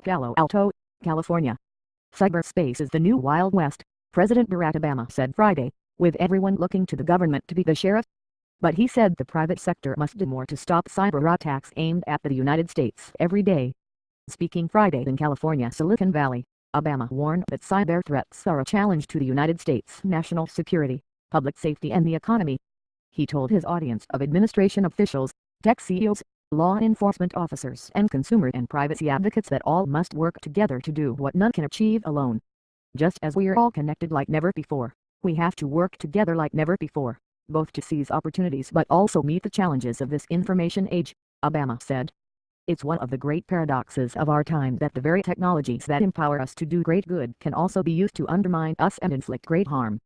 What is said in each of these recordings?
Palo Alto, California. Cyberspace is the new Wild West, President Barack Obama said Friday, with everyone looking to the government to be the sheriff. But he said the private sector must do more to stop cyberattacks aimed at the United States every day. Speaking Friday in California, Silicon Valley, Obama warned that cyber threats are a challenge to the United States' national security, public safety and the economy. He told his audience of administration officials, tech CEOs, law enforcement officers and consumer and privacy advocates that all must work together to do what none can achieve alone. Just as we're all connected like never before, we have to work together like never before, both to seize opportunities but also meet the challenges of this information age, Obama said. It's one of the great paradoxes of our time that the very technologies that empower us to do great good can also be used to undermine us and inflict great harm.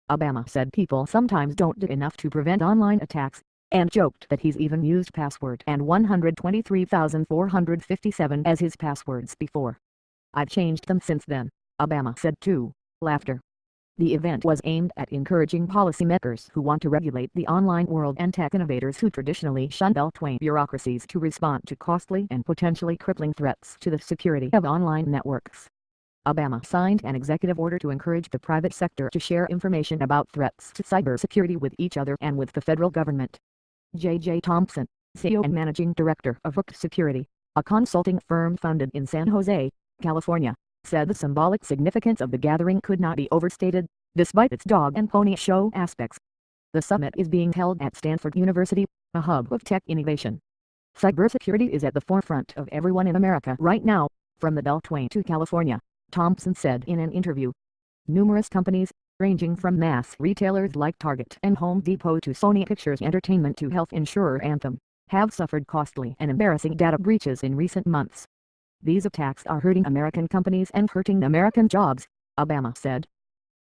Obama said people sometimes don't do enough to prevent online attacks, and joked that he's even used password and 123,457 as his passwords before. I've changed them since then, Obama said too, laughter. The event was aimed at encouraging policymakers who want to regulate the online world and tech innovators who traditionally shun bell-twang bureaucracies to respond to costly and potentially crippling threats to the security of online networks. Obama signed an executive order to encourage the private sector to share information about threats to cybersecurity with each other and with the federal government. J.J. Thompson, CEO and Managing Director of Hook Security, a consulting firm founded in San Jose, California, said the symbolic significance of the gathering could not be overstated, despite its dog and pony show aspects. The summit is being held at Stanford University, a hub of tech innovation. Cybersecurity is at the forefront of everyone in America right now, from the Beltway to California, Thompson said in an interview. Numerous companies, ranging from mass retailers like Target and Home Depot to Sony Pictures Entertainment to health insurer Anthem, have suffered costly and embarrassing data breaches in recent months. These attacks are hurting American companies and hurting American jobs, Obama said.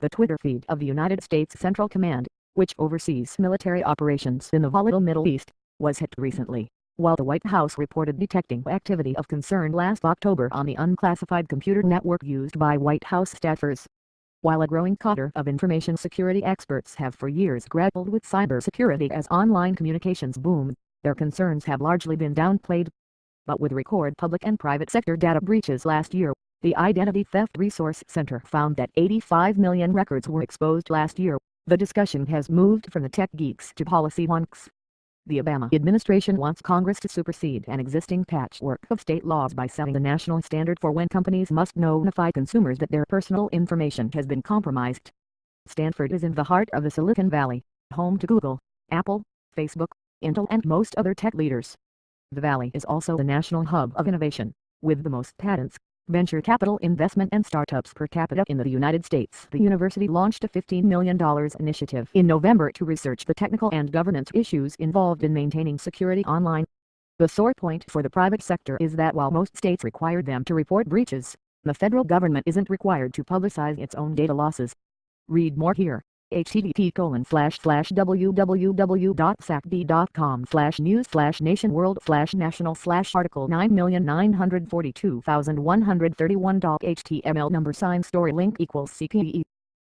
The Twitter feed of the United States Central Command, which oversees military operations in the volatile Middle East, was hacked recently, while the White House reported detecting activity of concern last October on the unclassified computer network used by White House staffers. While a growing cadre of information security experts have for years grappled with cybersecurity as online communications boomed, their concerns have largely been downplayed. But with record public and private sector data breaches last year, the Identity Theft Resource Center found that 85 million records were exposed last year. The discussion has moved from the tech geeks to policy wonks. The Obama administration wants Congress to supersede an existing patchwork of state laws by setting the national standard for when companies must notify consumers that their personal information has been compromised. Stanford is in the heart of the Silicon Valley, home to Google, Apple, Facebook, Intel and most other tech leaders. The Valley is also the national hub of innovation, with the most patents, venture capital investment and startups per capita in the United States. The university launched a $15 million initiative in November to research the technical and governance issues involved in maintaining security online. The sore point for the private sector is that while most states require them to report breaches, the federal government isn't required to publicize its own data losses. Read more here. http://www.sacb.com/news/nationworld/national/article 9,942,131. HTML #story link = CPE